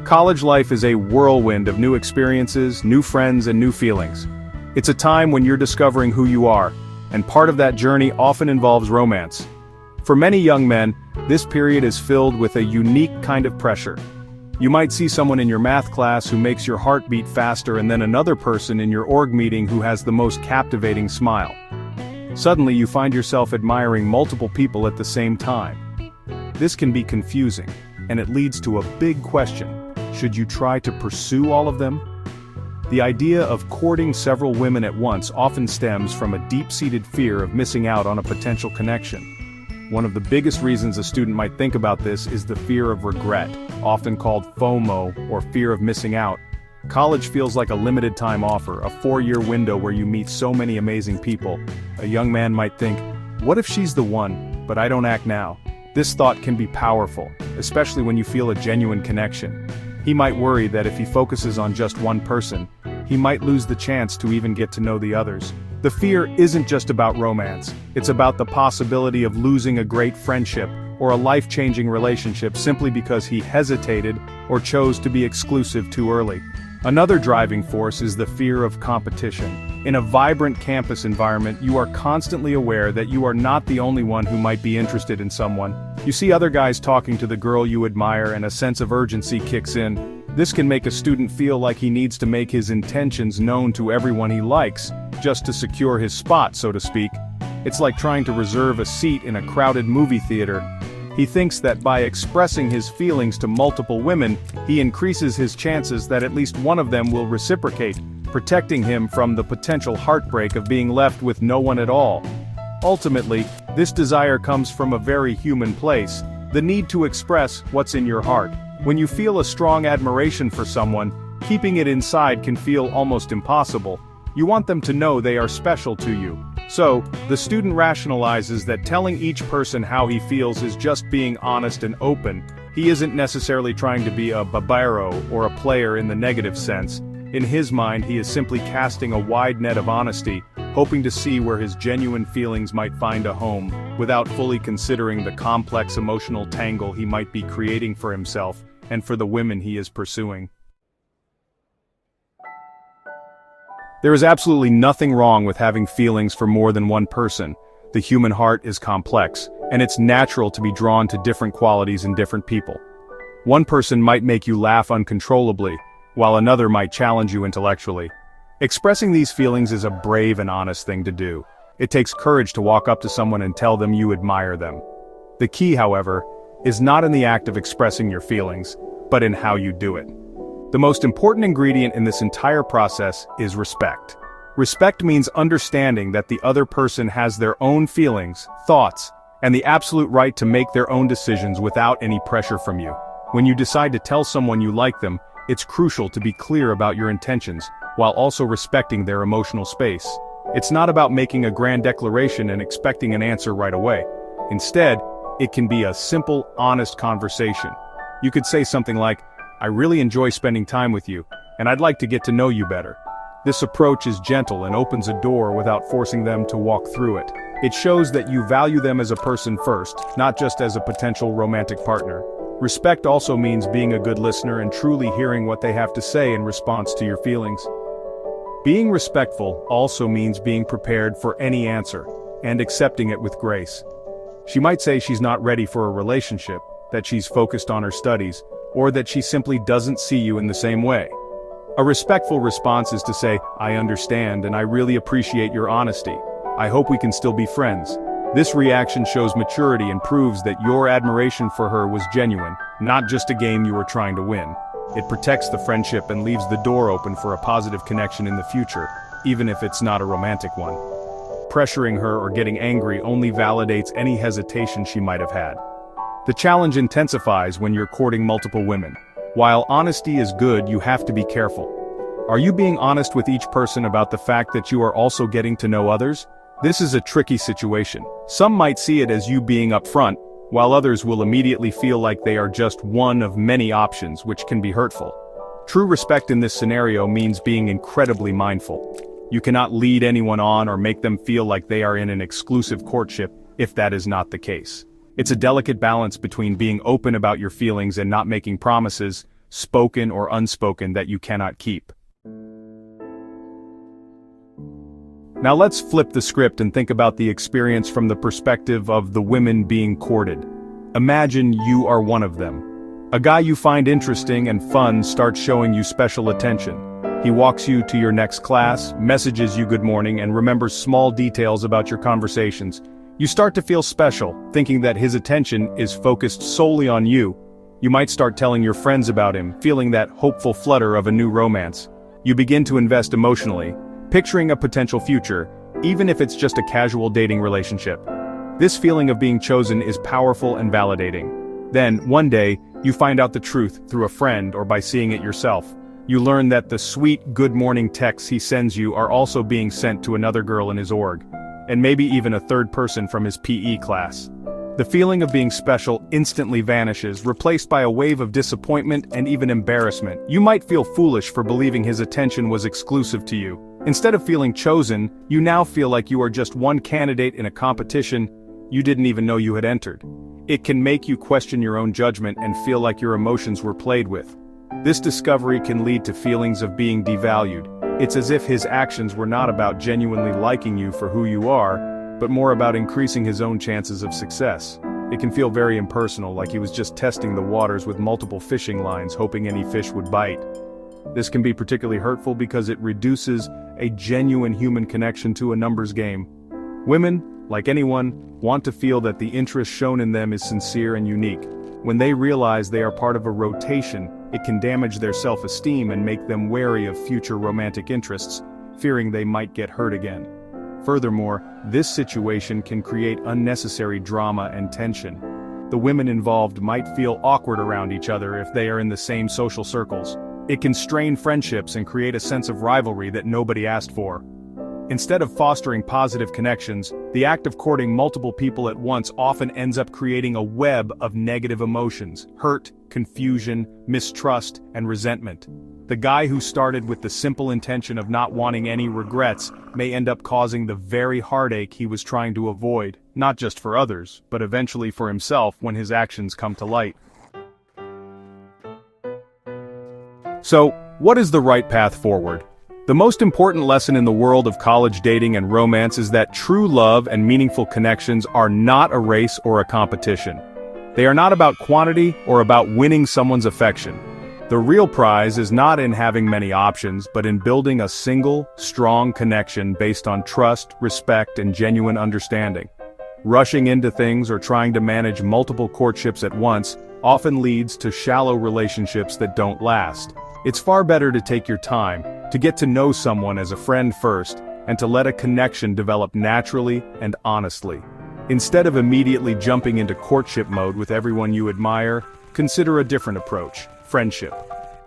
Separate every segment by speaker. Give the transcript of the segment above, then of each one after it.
Speaker 1: College life is a whirlwind of new experiences, new friends, and new feelings. It's a time when you're discovering who you are, and part of that journey often involves romance. For many young men, this period is filled with a unique kind of pressure. You might see someone in your math class who makes your heart beat faster, and then another person in your org meeting who has the most captivating smile. Suddenly you find yourself admiring multiple people at the same time. This can be confusing, and it leads to a big question: should you try to pursue all of them? The idea of courting several women at once often stems from a deep-seated fear of missing out on a potential connection. One of the biggest reasons a student might think about this is the fear of regret, often called FOMO, or fear of missing out. College feels like a limited-time offer, a 4-year window where you meet so many amazing people. A young man might think, what if she's the one, but I don't act now? This thought can be powerful, especially when you feel a genuine connection. He might worry that if he focuses on just one person, he might lose the chance to even get to know the others. The fear isn't just about romance, it's about the possibility of losing a great friendship or a life-changing relationship simply because he hesitated or chose to be exclusive too early. Another driving force is the fear of competition. In a vibrant campus environment, you are constantly aware that you are not the only one who might be interested in someone. You see other guys talking to the girl you admire and a sense of urgency kicks in. This can make a student feel like he needs to make his intentions known to everyone he likes, just to secure his spot, so to speak. It's like trying to reserve a seat in a crowded movie theater. He thinks that by expressing his feelings to multiple women, he increases his chances that at least one of them will reciprocate, protecting him from the potential heartbreak of being left with no one at all. Ultimately, this desire comes from a very human place, the need to express what's in your heart. When you feel a strong admiration for someone, keeping it inside can feel almost impossible. You want them to know they are special to you. So, the student rationalizes that telling each person how he feels is just being honest and open. He isn't necessarily trying to be a Babaero or a player in the negative sense. In his mind, he is simply casting a wide net of honesty, hoping to see where his genuine feelings might find a home, without fully considering the complex emotional tangle he might be creating for himself and for the women he is pursuing. There is absolutely nothing wrong with having feelings for more than one person. The human heart is complex, and it's natural to be drawn to different qualities in different people. One person might make you laugh uncontrollably, while another might challenge you intellectually. Expressing these feelings is a brave and honest thing to do. It takes courage to walk up to someone and tell them you admire them. The key, however, is not in the act of expressing your feelings, but in how you do it. The most important ingredient in this entire process is respect. Respect means understanding that the other person has their own feelings, thoughts, and the absolute right to make their own decisions without any pressure from you. When you decide to tell someone you like them, it's crucial to be clear about your intentions, while also respecting their emotional space. It's not about making a grand declaration and expecting an answer right away. Instead, it can be a simple, honest conversation. You could say something like, "I really enjoy spending time with you, and I'd like to get to know you better." This approach is gentle and opens a door without forcing them to walk through it. It shows that you value them as a person first, not just as a potential romantic partner. Respect also means being a good listener and truly hearing what they have to say in response to your feelings. Being respectful also means being prepared for any answer, and accepting it with grace. She might say she's not ready for a relationship, that she's focused on her studies, or that she simply doesn't see you in the same way. A respectful response is to say, "I understand and I really appreciate your honesty. I hope we can still be friends." This reaction shows maturity and proves that your admiration for her was genuine, not just a game you were trying to win. It protects the friendship and leaves the door open for a positive connection in the future, even if it's not a romantic one. Pressuring her or getting angry only validates any hesitation she might have had. The challenge intensifies when you're courting multiple women. While honesty is good, you have to be careful. Are you being honest with each person about the fact that you are also getting to know others? This is a tricky situation. Some might see it as you being upfront, while others will immediately feel like they are just one of many options, which can be hurtful. True respect in this scenario means being incredibly mindful. You cannot lead anyone on or make them feel like they are in an exclusive courtship, if that is not the case. It's a delicate balance between being open about your feelings and not making promises, spoken or unspoken, that you cannot keep. Now let's flip the script and think about the experience from the perspective of the women being courted. Imagine you are one of them. A guy you find interesting and fun starts showing you special attention. He walks you to your next class, messages you good morning, and remembers small details about your conversations. You start to feel special, thinking that his attention is focused solely on you. You might start telling your friends about him, feeling that hopeful flutter of a new romance. You begin to invest emotionally, picturing a potential future, even if it's just a casual dating relationship. This feeling of being chosen is powerful and validating. Then, one day, you find out the truth through a friend or by seeing it yourself. You learn that the sweet good morning texts he sends you are also being sent to another girl in his org, and maybe even a third person from his PE class. The feeling of being special instantly vanishes, replaced by a wave of disappointment and even embarrassment. You might feel foolish for believing his attention was exclusive to you. Instead of feeling chosen, you now feel like you are just one candidate in a competition you didn't even know you had entered. It can make you question your own judgment and feel like your emotions were played with. This discovery can lead to feelings of being devalued. It's as if his actions were not about genuinely liking you for who you are, but more about increasing his own chances of success. It can feel very impersonal, like he was just testing the waters with multiple fishing lines, hoping any fish would bite. This can be particularly hurtful because it reduces a genuine human connection to a numbers game. Women, like anyone, want to feel that the interest shown in them is sincere and unique. When they realize they are part of a rotation, it can damage their self-esteem and make them wary of future romantic interests, fearing they might get hurt again. Furthermore, this situation can create unnecessary drama and tension. The women involved might feel awkward around each other if they are in the same social circles. It can strain friendships and create a sense of rivalry that nobody asked for. Instead of fostering positive connections, the act of courting multiple people at once often ends up creating a web of negative emotions: hurt, confusion, mistrust, and resentment. The guy who started with the simple intention of not wanting any regrets may end up causing the very heartache he was trying to avoid, not just for others, but eventually for himself when his actions come to light. So, what is the right path forward? The most important lesson in the world of college dating and romance is that true love and meaningful connections are not a race or a competition. They are not about quantity or about winning someone's affection. The real prize is not in having many options, but in building a single, strong connection based on trust, respect, and genuine understanding. Rushing into things or trying to manage multiple courtships at once often leads to shallow relationships that don't last. It's far better to take your time, to get to know someone as a friend first, and to let a connection develop naturally and honestly. Instead of immediately jumping into courtship mode with everyone you admire, consider a different approach: friendship.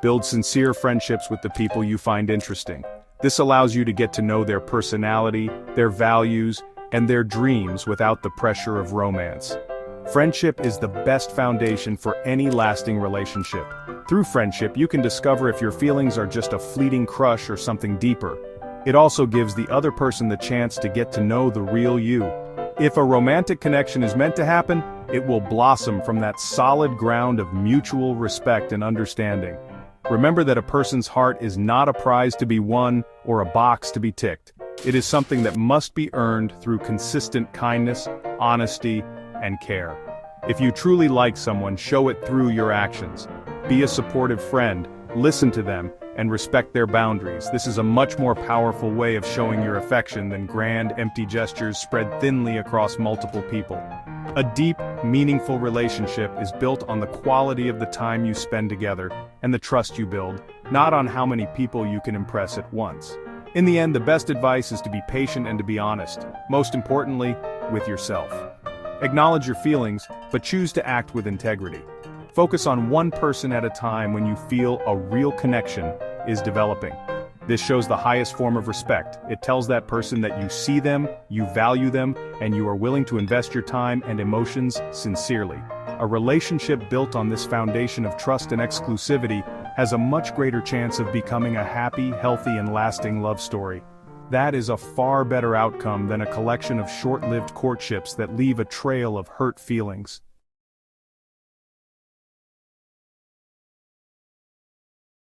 Speaker 1: Build sincere friendships with the people you find interesting. This allows you to get to know their personality, their values, and their dreams without the pressure of romance. Friendship is the best foundation for any lasting relationship. Through friendship, you can discover if your feelings are just a fleeting crush or something deeper. It also gives the other person the chance to get to know the real you. If a romantic connection is meant to happen, it will blossom from that solid ground of mutual respect and understanding. Remember that a person's heart is not a prize to be won or a box to be ticked. It is something that must be earned through consistent kindness, honesty, and care. If you truly like someone, show it through your actions. Be a supportive friend, listen to them, and respect their boundaries. This is a much more powerful way of showing your affection than grand, empty gestures spread thinly across multiple people. A deep, meaningful relationship is built on the quality of the time you spend together and the trust you build, not on how many people you can impress at once. In the end, the best advice is to be patient and to be honest, most importantly, with yourself. Acknowledge your feelings, but choose to act with integrity. Focus on one person at a time when you feel a real connection is developing. This shows the highest form of respect. It tells that person that you see them, you value them, and you are willing to invest your time and emotions sincerely. A relationship built on this foundation of trust and exclusivity has a much greater chance of becoming a happy, healthy, and lasting love story. That is a far better outcome than a collection of short-lived courtships that leave a trail of hurt feelings.